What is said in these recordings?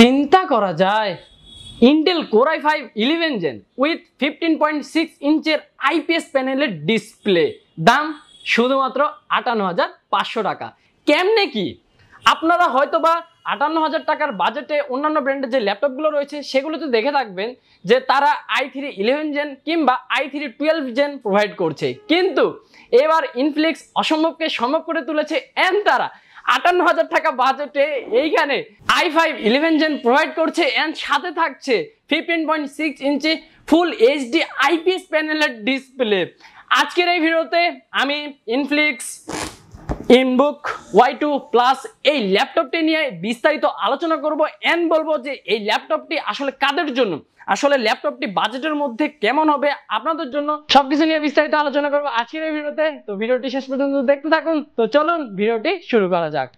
চিন্তা করা যায় Intel core i5 11 gen with 15.6 ইঞ্চের আইপিএস প্যানেলের ডিসপ্লে, দাম শুধুমাত্র ৫৮,৫০০ টাকা। কেমনে কি? আপনারা হয়তোবা ৫৮,০০০ টাকার বাজেটে অন্যান্য ব্র্যান্ডের যে ল্যাপটপগুলো রয়েছে সেগুলোতে দেখে থাকবেন যে তারা i3 11 জেন কিংবা i3 12 জেন প্রোভাইড করছে, কিন্তু এবার ইনফিনিক্স অসম্ভবকে সম্ভব করে তুলেছে এন্ড তারা ৫৮,০০০ টাকা বাজেটে এইখানে i5 11 জেন প্রোভাইড করছে এন্ড সাথে থাকছে 15.6 ইঞ্চি ফুল এইচডি আইপিএস প্যানেলের ডিসপ্লে। আজকের এই ভিডিওতে আমি ইনফিনিক্স ইনবুক Y2 প্লাস এই ল্যাপটপটি নিয়ে বিস্তারিত আলোচনা করব এন্ড বলবো যে এই ল্যাপটপটি আসলে কাদের জন্য, আসলে ল্যাপটপটি বাজেটের মধ্যে কেমন হবে আপনাদের জন্য, সবকিছু নিয়ে বিস্তারিত আলোচনা করব আজকের এই ভিডিওতে। তো ভিডিওটি শেষ পর্যন্ত দেখতে থাকুন। তো চলুন ভিডিওটি শুরু করা যাক।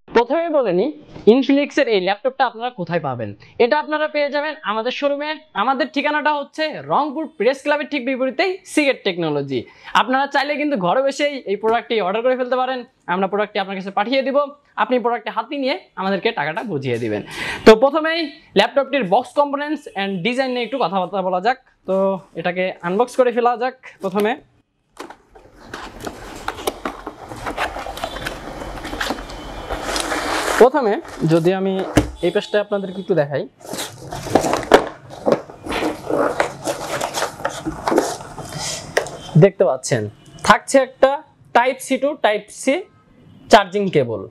প্রথমে বলে নিই ইনফিনিক্সের এই ল্যাপটপটা আপনারা কোথায় পাবেন। এটা আপনারা পেয়ে যাবেন আমাদের শোরুমে। আমাদের ঠিকানাটা হচ্ছে রংপুর প্রেস ক্লাবের ঠিক বিপরীতেই সিগেট টেকনোলজি। আপনারা চাইলে কিন্তু ঘরে বসেই এই প্রোডাক্টটি অর্ডার করে ফেলতে পারেন। আমরা প্রোডাক্টটি আপনার কাছে পাঠিয়ে দিব, আপনি প্রোডাক্টে হাতে নিয়ে আমাদেরকে টাকাটা বুঝিয়ে দিবেন। তো প্রথমেই ল্যাপটপটির বক্স কম্পোনেন্টস অ্যান্ড ডিজাইন নিয়ে একটু কথাবার্তা বলা যাক। তো এটাকে আনবক্স করে ফেলা যাক। প্রথমে যদি আমি এই পেজটা আপনাদেরকে একটু দেখাই, দেখতে পাচ্ছেন থাকছে একটা type C to type C charging cable,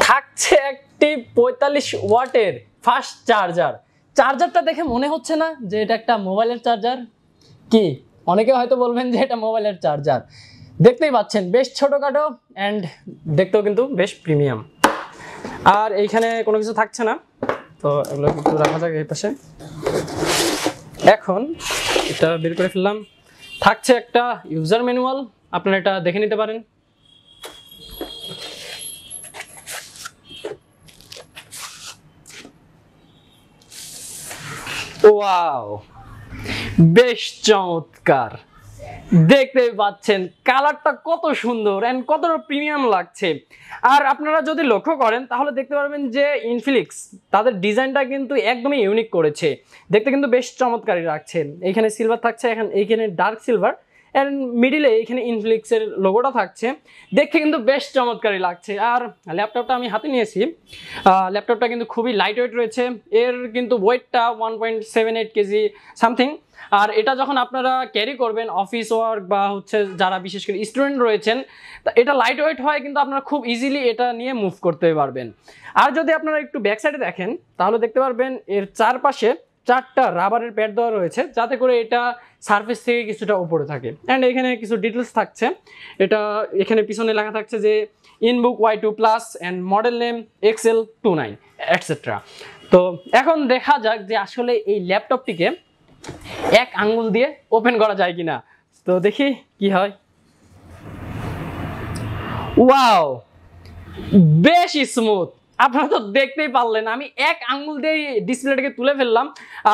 থাকছে একটি ৪৫ ওয়াটের ফাস্ট চার্জার। চার্জারটা দেখে মনে হচ্ছে না যে এটা একটা মোবাইলের চার্জার? কি অনেকে হয়তো বলবেন যে এটা মোবাইলের চার্জার। দেখতেই পাচ্ছেন বেশ ছোটখাটো অ্যান্ড দেখতেও কিন্তু বেশ প্রিমিয়াম। আর এইখানে কোনো কিছু থাকছে না, তো এগুলো একটু রাখা যাক এই পাশে। এখন এটা বের করে ফেললাম। থাকছে একটা ইউজার ম্যানুয়াল, আপনারা এটা দেখে নিতে পারেন। ওয়াও, বেশ চমৎকার। দেখতে পাচ্ছেন কালারটা কত সুন্দর এন্ড কতটা প্রিমিয়াম লাগছে। আর আপনারা যদি লক্ষ্য করেন তাহলে দেখতে পারবেন যে ইনফিনিক্স তাদের ডিজাইনটা কিন্তু একদমই ইউনিক করেছে, দেখতে কিন্তু বেশ চমৎকারই লাগছে। এইখানে সিলভার থাকছে, এইখানে ডার্ক সিলভার এন্ড মিডিলে এইখানে ইনফিনিক্সের লোগোটা থাকছে, দেখতে কিন্তু বেশ চমৎকারই লাগছে। আর ল্যাপটপটা আমি হাতে নিয়েছি, ল্যাপটপটা কিন্তু খুবই লাইট ওয়েট রয়েছে। এর কিন্তু ওয়েটটা 1.78 কেজি সামথিং। আর এটা যখন আপনারা ক্যারি করবেন অফিস ওয়ার্ক বা হচ্ছে যারা বিশেষ করে স্টুডেন্ট রয়েছেন, তা এটা লাইট ওয়েট হয়, কিন্তু আপনারা খুব ইজিলি এটা নিয়ে মুভ করতে পারবেন। আর যদি আপনারা একটু ব্যাক সাইডে দেখেন তাহলে দেখতে পারবেন এর চারপাশে 4টা রাবারের প্যাড দেওয়া রয়েছে, যাতে করে এটা সারফেস থেকে কিছুটা উপরে থাকে। অ্যান্ড এখানে কিছু ডিটেলস থাকছে। এটা এখানে পিছনে লেখা থাকছে যে InBook Y2 plus and model name XL29 etcetera. তো এখন দেখা যাক যে আসলে এই ল্যাপটপটিকে এক আঙ্গুল দিয়ে ওপেন করা যায় কিনা। তো দেখি কি হয়। ওয়াও, বেশ স্মুথ। আপনারা তো দেখতেই পারলেন আমি এক আঙ্গুল দিয়ে ডিসপ্লেটাকে তুলে ফেললাম,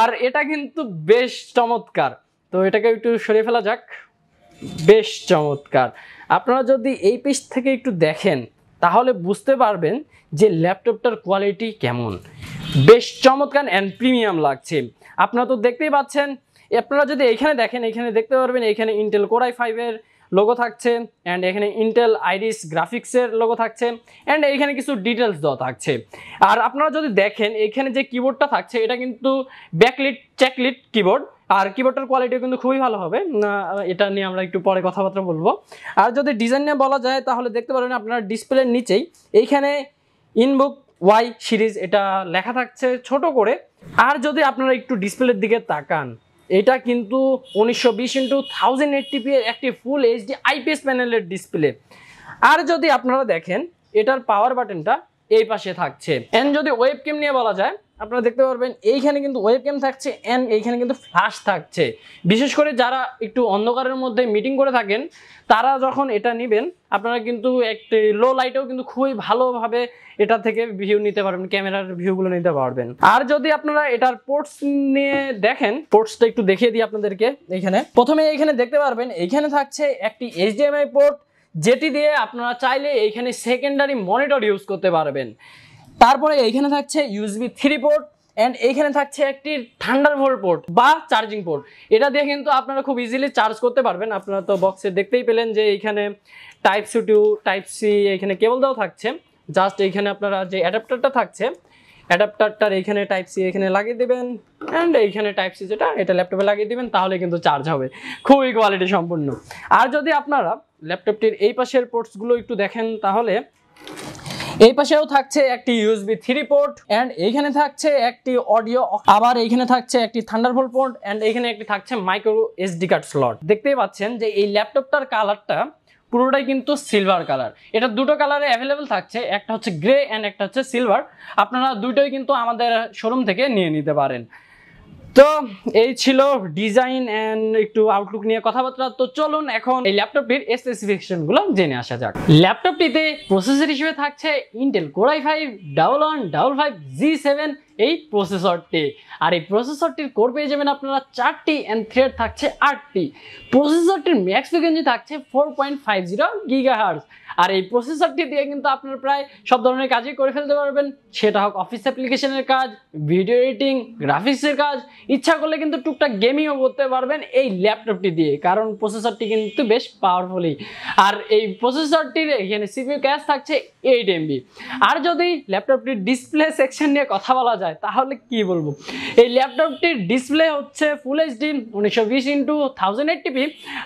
আর এটা কিন্তু বেশ চমৎকার। তো এটাকে একটু সরিয়ে ফেলা যাক। বেশ চমৎকার। আপনারা যদি এই পেজ থেকে একটু দেখেন তাহলে বুঝতে পারবেন যে ল্যাপটপটার কোয়ালিটি কেমন। বেশ চমৎকার অ্যান্ড প্রিমিয়াম লাগছে। আপনারা তো দেখতেই পাচ্ছেন। আপনারা যদি এখানে দেখেন, এখানে দেখতে পারবেন এখানে ইন্টেল কোর i5 এর লোগো থাকছে অ্যান্ড এখানে ইন্টেল আইরিস গ্রাফিক্সের লোগো থাকছে অ্যান্ড এইখানে কিছু ডিটেলস দেওয়া থাকছে। আর আপনারা যদি দেখেন এখানে যে কিবোর্ডটা থাকছে এটা কিন্তু ব্যাকলিট চেকলিট কিবোর্ড, আর কিবোর্ডটার কোয়ালিটিও কিন্তু খুবই ভালো হবে। এটা নিয়ে আমরা একটু পরে কথাবার্তা বলবো। আর যদি ডিজাইন নিয়ে বলা যায় তাহলে দেখতে পারবেন আপনারা ডিসপ্লের নিচেই এইখানে ইনবুক Y সিরিজ এটা লেখা থাকছে ছোট করে। আর যদি আপনারা একটু ডিসপ্লের দিকে তাকান, এটা কিন্তু 1920x1080p এর একটি ফুল এইচডি আইপিএস প্যানেলের ডিসপ্লে। আর যদি আপনারা দেখেন এটার পাওয়ার বাটনটা এই পাশে থাকছে। এন্ড যদি ওয়েবক্যাম নিয়ে বলা যায়, আপনারা দেখতে পারবেন এইখানে কিন্তু ওয়েবক্যাম থাকছে এন্ড এইখানে কিন্তু ফ্ল্যাশ থাকছে। বিশেষ করে যারা একটু অন্ধকারের মধ্যে মিটিং করে থাকেন তারা যখন এটা নেবেন, আপনারা কিন্তু একটি লো লাইটেও কিন্তু খুবই ভালোভাবে এটা থেকে ভিউ নিতে পারবেন, ক্যামেরার ভিউগুলো নিতে পারবেন। আর যদি আপনারা এটার পোর্টস নিয়ে দেখেন, পোর্টসটা একটু দেখিয়ে দিই আপনাদেরকে। প্রথমে এইখানে দেখতে পারবেন এইখানে থাকছে একটি HDMI পোর্ট, যেটি দিয়ে আপনারা চাইলে এইখানে সেকেন্ডারি মনিটর ইউজ করতে পারবেন। তারপরে এইখানে থাকছে USB 3 পোর্ট এন্ড এইখানে থাকছে একটি থান্ডারবোল্ট পোর্ট বা চার্জিং পোর্ট। এটা দিয়ে কিন্তু আপনারা খুব ইজিলি চার্জ করতে পারবেন। আপনারা তো বক্সে দেখতেই পেলেন যে এইখানে Type-C to Type-C এইখানে কেবল দেওয়া থাকছে। জাস্ট এইখানে আপনারা যে অ্যাডাপ্টারটা থাকছে, অ্যাডাপ্টারটার এইখানে Type-C এখানে লাগিয়ে দেবেন এন্ড এইখানে Type-C যেটা এটা ল্যাপটপে লাগিয়ে দিবেন, তাহলে কিন্তু চার্জ হবে। খুবই কোয়ালিটি সম্পূর্ণ। আর যদি আপনারা ল্যাপটপটির এই পাশের পোর্টসগুলো একটু দেখেন, তাহলে এই পাশেও থাকছে একটি USB 3 পোর্ট এন্ড এইখানে থাকছে একটি অডিও, আবার এইখানে থাকছে একটি থান্ডারবোল্ট পোর্ট এন্ড এইখানে একটি থাকছে মাইক্রো SD কার্ড স্লট। দেখতেই পাচ্ছেন যে এই ল্যাপটপটার কালারটা পুরোটাই কিন্তু সিলভার কালার। এটা দুটো কালারে অ্যাভেলেবেল থাকছে, একটা হচ্ছে গ্রে এন্ড একটা হচ্ছে সিলভার। আপনারা দুটোই কিন্তু আমাদের শোরুম থেকে নিয়ে নিতে পারেন। তো এই ছিল ডিজাইন এন্ড একটু আউটলুক নিয়ে কথাবার্তা। তো চলুন এখন এই ল্যাপটপটির স্পেসিফিকেশনগুলো জেনে আসা যাক। ল্যাপটপটিতে প্রসেসর হিসেবে থাকছে ইন্টেল Core i5-1155G7 এই প্রসেসরটি। আর এই প্রসেসরটির কোর পেয়ে যাবেন আপনারা 4টি এন্ড থ্রেড থাকছে 8টি। প্রসেসরটির ম্যাক্স ফ্রিকোয়েন্সি থাকছে 4.50 GHz। আর এই প্রসেসরটি দিয়ে কিন্তু আপনারা প্রায় সব ধরনের কাজই করে ফেলতে পারবেন, সেটা হোক অফিস অ্যাপ্লিকেশনের কাজ, ভিডিও এডিটিং, গ্রাফিক্সের কাজ, ইচ্ছা করলে কিন্তু টুকটাক গেমিংও করতে পারবেন এই ল্যাপটপটি দিয়ে, কারণ প্রসেসরটি কিন্তু বেশ পাওয়ারফুলি। আর এই প্রসেসরটির এখানে CPU ক্যাশ থাকছে 8 MB। আর যদি ল্যাপটপটির ডিসপ্লে সেকশন নিয়ে কথা বলা যায় তাহলে কি বলবো, এই ল্যাপটপটির ডিসপ্লে হচ্ছে ফুল HD 1920x1080p।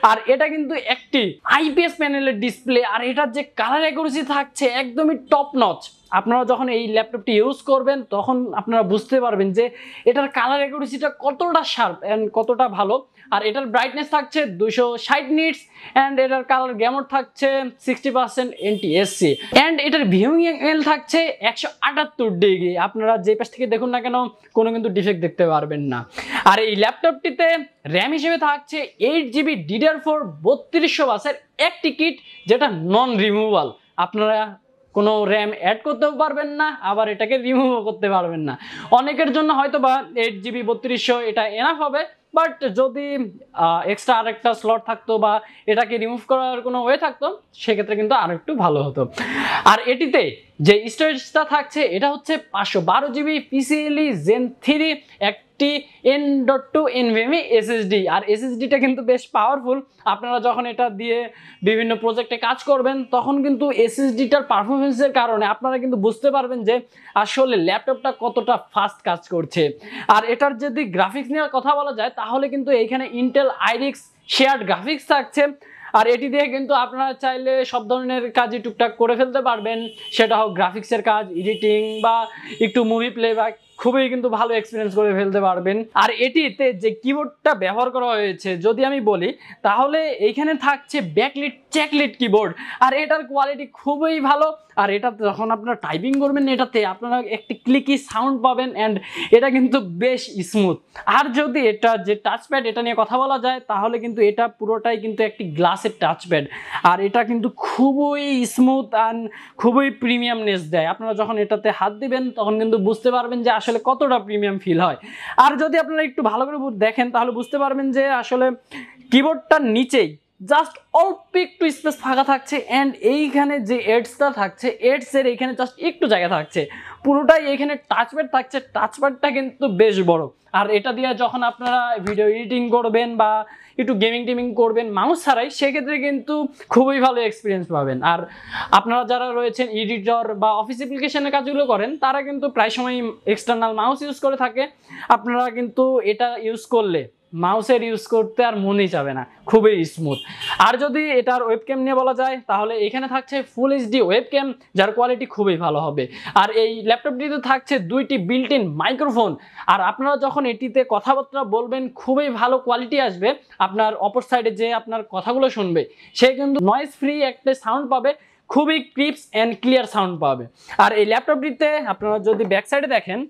আর এটা কিন্তু একটি IPS প্যানেলের ডিসপ্লে। আর এটার যে কালার অ্যাকুরেসি থাকছে একদমই টপ নচ। আপনারা যখন এই ল্যাপটপটি ইউজ করবেন তখন আপনারা বুঝতে পারবেন যে এটার কালার অ্যাকুরেসিটা কতটা শার্প এন্ড কতটা ভালো। আর এটার ব্রাইটনেস থাকছে 260 নিটস এন্ড এটার কালার গ্যামোড থাকছে 60% NTSC এন্ড এটার ভিউইং অ্যাঙ্গেল থাকছে 178 ডিগ্রি। আপনারা যে পাশ থেকে দেখুন না কেন কোনো কিন্তু ডিফেক্ট দেখতে পারবেন না। আর এই ল্যাপটপটিতে র্যাম হিসেবে থাকছে 8GB DDR4 3200 বাসের একটি কিট, যেটা নন রিমুভাল। আপনারা কোনো র্যাম অ্যাড করতেও পারবেন না, আবার এটাকে রিমুভও করতে পারবেন না। অনেকের জন্য হয়তো বা 8GB 3200 এটা এনাফ হবে, বাট যদি এক্সট্রা আরেকটা স্লট থাকতো বা এটাকে রিমুভ করার কোনো ওয়ে থাকতো সেক্ষেত্রে কিন্তু আরো একটু ভালো হতো। আর এটিতে যে স্টোরেজটা থাকছে এটা হচ্ছে 512GB PCIe Gen 3 একটি N.2 NVMe SSD। আর SSDটা কিন্তু বেশ পাওয়ারফুল। আপনারা যখন এটা দিয়ে বিভিন্ন প্রজেক্টে কাজ করবেন তখন কিন্তু SSDটার পারফরমেন্সের কারণে আপনারা কিন্তু বুঝতে পারবেন যে আসলে ল্যাপটপটা কতটা ফাস্ট কাজ করছে। আর এটার যদি গ্রাফিক্স নিয়ে কথা বলা যায় তাহলে কিন্তু এইখানে ইন্টেল আইরিক্স শেয়ার্ড গ্রাফিক্স থাকছে। আর এটি দিয়ে কিন্তু আপনারা চাইলে সব ধরনের কাজই টুকটাক করে ফেলতে পারবেন, সেটা হোক গ্রাফিক্সের কাজ, এডিটিং বা একটু মুভি প্লেব্যাক, খুবই কিন্তু ভালো এক্সপিরিয়েন্স করে ফেলতে পারবেন। আর এটিতে যে কিবোর্ডটা ব্যবহার করা হয়েছে যদি আমি বলি তাহলে এইখানে থাকছে ব্যাকলিট চেকলিট কিবোর্ড। আর এটার কোয়ালিটি খুবই ভালো। আর এটা যখন আপনারা টাইপিং করবেন এটাতে আপনারা একটি ক্লিকি সাউন্ড পাবেন এন্ড এটা কিন্তু বেশ স্মুথ। আর যদি এটা যে টাচপ্যাড এটা নিয়ে কথা বলা যায় তাহলে কিন্তু এটা পুরোটাই কিন্তু একটি গ্লাসের টাচপ্যাড। আর এটা কিন্তু খুবই স্মুথ অ্যান্ড খুবই প্রিমিয়ামনেস দেয়। আপনারা যখন এটাতে হাত দিবেন তখন কিন্তু বুঝতে পারবেন যে আসলে কতটা প্রিমিয়াম ফিল হয়। আর যদি আপনারা একটু ভালো করে দেখেন তাহলে বুঝতে পারবেন যে আসলে কিবোর্ডটার নিচেই জাস্ট অল্প একটু স্পেস ফাঁকা থাকছে এন্ড এইখানে যে এডসটা থাকছে এডসের এইখানে জাস্ট একটু জায়গা থাকছে, পুরোটাই এইখানে টাচপ্যাড থাকছে। টাচপ্যাডটা কিন্তু বেশ বড়। আর এটা দিয়ে যখন আপনারা ভিডিও এডিটিং করবেন বা একটু গেমিং টেমিং করবেন মাউস ছাড়াই, সেক্ষেত্রে কিন্তু খুবই ভালো এক্সপিরিয়েন্স পাবেন। আর আপনারা যারা রয়েছেন এডিটর বা অফিস অ্যাপ্লিকেশনের কাজগুলো করেন তারা কিন্তু প্রায় সময় এক্সটার্নাল মাউস ইউজ করে থাকে। আপনারা কিন্তু এটা ইউজ করলে মাউসের ইউজ করতে আর মনই যাবে না, খুবই স্মুথ। আর যদি এটার ওয়েবক্যাম নিয়ে বলা যায় তাহলে এখানে থাকছে ফুল এইচডি ওয়েবক্যাম, যার কোয়ালিটি খুবই ভালো হবে। আর এই ল্যাপটপটিতে থাকছে 2টি বিল্ট ইন মাইক্রোফোন। আর আপনারা যখন এটিতে কথাবার্তা বলবেন খুবই ভালো কোয়ালিটি আসবে। আপনার অপর সাইডে যে আপনার কথাগুলো শুনবে সে কিন্তু নয়েজ ফ্রি একটা সাউন্ড পাবে, খুবই ক্রিপস অ্যান্ড ক্লিয়ার সাউন্ড পাবে। আর এই ল্যাপটপটিতে আপনারা যদি ব্যাক সাইডে দেখেন,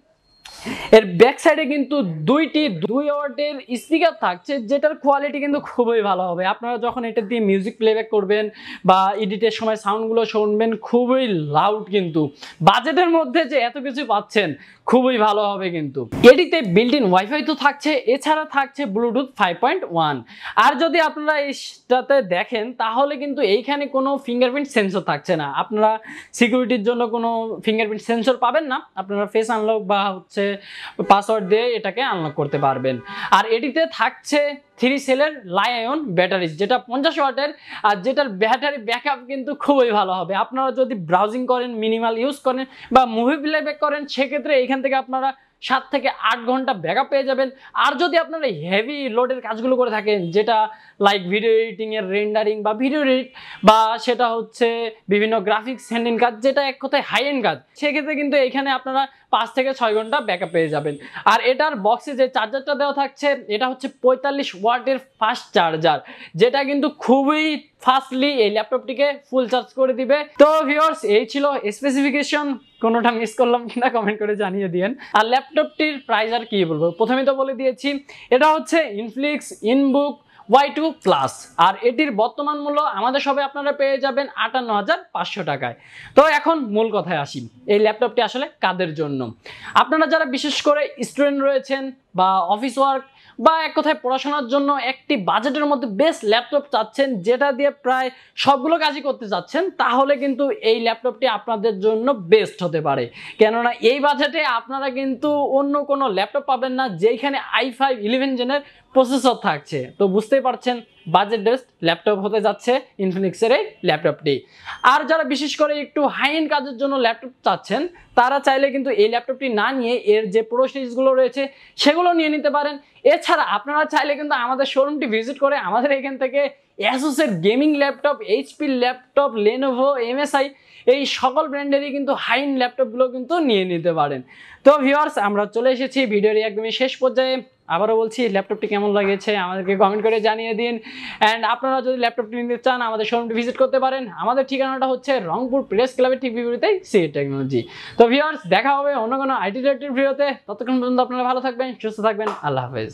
এর ব্যাক সাইডে কিন্তু 2 ওয়াটের স্পিকার থাকছে, যেটার কোয়ালিটি কিন্তু খুবই ভালো হবে। আপনারা যখন এটা দিয়ে মিউজিক প্লেব্যাক করবেন বা এডিটের সময় সাউন্ডগুলো শুনবেন, খুবই লাউড। কিন্তু বাজেটের মধ্যে যে এত কিছু পাচ্ছেন, খুবই ভালো হবে। কিন্তু এটিতে বিল্ট ইন ওয়াইফাই তো থাকছে, এছাড়া থাকছে ব্লুটুথ 5.1। আর যদি আপনারা এইটাতে দেখেন, তাহলে কিন্তু এইখানে কোনো ফিঙ্গারপ্রিন্ট সেন্সর থাকছে না। আপনারা সিকিউরিটির জন্য কোনো ফিঙ্গারপ্রিন্ট সেন্সর পাবেন না, আপনারা ফেস আনলক বা পাসওয়ার্ড দিয়ে এটাকে আনলক করতে পারবেন। আর এটিতে থাকছে 3 সেলের লাইন ব্যাটারি, যেটা 50 ওয়াটের, আর যেটার ব্যাটারি ব্যাকআপ কিন্তু খুবই ভালো হবে। আপনারা যদি ব্রাউজিং করেন, মিনিমাল ইউজ করেন বা মুভি প্লেব্যাক করেন, সেক্ষেত্রে এইখান থেকে আপনারা 7 থেকে 8 ঘন্টা ব্যাকআপ পেয়ে যাবেন। আর যদি আপনারা হেভি লোডের কাজগুলো করে থাকেন, যেটা লাইক ভিডিও এডিটিং এর রেন্ডারিং বা ভিডিও এডিট, বা সেটা হচ্ছে বিভিন্ন গ্রাফিক্স হ্যান্ডিং কাজ, যেটা এক কথায় হাই এন্ড কাজ, সেক্ষেত্রে কিন্তু এখানে আপনারা 5 থেকে 6 ঘন্টা ব্যাকআপ পেয়ে যাবেন। আর এটার বক্সে যে চার্জারটা দেওয়া থাকছে, এটা হচ্ছে 45 ওয়াটের ফাস্ট চার্জার, যেটা কিন্তু খুবই ফাস্টলি এই ল্যাপটপটিকে ফুল চার্জ করে দিবে। তো ভিউয়ার্স, এই ছিল স্পেসিফিকেশন। কোনোটা মিস করলাম কিনা কমেন্ট করে জানিয়ে দিয়েন। আর ল্যাপটপটির প্রাইস আর কি বলবো, প্রথমেই তো বলে দিয়েছি, এটা হচ্ছে ইনফ্লিক্স ইনবুক Y2 প্লাস। আর এটির বর্তমান মূল্য আমাদের সবে আপনারা পেয়ে যাবেন 58,500 টাকায়। তো এখন মূল কথায় আসি, এই ল্যাপটপটি আসলে কাদের জন্য। আপনারা যারা বিশেষ করে স্টুডেন্ট রয়েছেন বা অফিস ওয়ার্ক বা এক কথায় পড়াশোনার জন্য একটি বাজেটের মধ্যে বেস্ট ল্যাপটপ চাচ্ছেন, যেটা দিয়ে প্রায় সবগুলো কাজই করতে চাচ্ছেন, তাহলে কিন্তু এই ল্যাপটপটি আপনাদের জন্য বেস্ট হতে পারে। কেননা এই বাজেটে আপনারা কিন্তু অন্য কোনো ল্যাপটপ পাবেন না যেখানে i5 11 জেনের প্রসেসর থাকছে। তো বুঝতেই পারছেন বাজেট বেস্ট ল্যাপটপ হতে যাচ্ছে ইনফিনিক্সের এই ল্যাপটপটি। আর যারা বিশেষ করে একটু হাই এন্ড কাজের জন্য ল্যাপটপ চাচ্ছেন, তারা চাইলে কিন্তু এই ল্যাপটপটি না নিয়ে এর যে প্রো সিরিজগুলো রয়েছে সেগুলো নিয়ে নিতে পারেন। এছাড়া আপনারা চাইলে কিন্তু আমাদের শোরুমটি ভিজিট করে আমাদের এখান থেকে অ্যাসুসের gaming laptop, HP laptop, Lenovo, MSI, এই সকল ব্র্যান্ডেরই কিন্তু হাই এন্ড ল্যাপটপগুলো কিন্তু নিয়ে নিতে পারেন। তো ভিউয়ার্স, আমরা চলে এসেছি ভিডিওর একদমই শেষ পর্যায়ে। আবারও বলছি, ল্যাপটপটি কেমন লাগেছে আমাদেরকে কমেন্ট করে জানিয়ে দিন। অ্যান্ড আপনারা যদি ল্যাপটপটি নিতে চান, আমাদের শোরুমটি ভিজিট করতে পারেন। আমাদের ঠিকানাটা হচ্ছে রংপুর প্রেস ক্লাবের ঠিক বিপরীতেই সিএ টেকনোলজি। তো ভিউয়ার্স, দেখা হবে অন্য কোনো আইটি রিলেটেড ভিডিওতে। ততক্ষণ পর্যন্ত আপনারা ভালো থাকবেন, সুস্থ থাকবেন। আল্লাহ হাফেজ।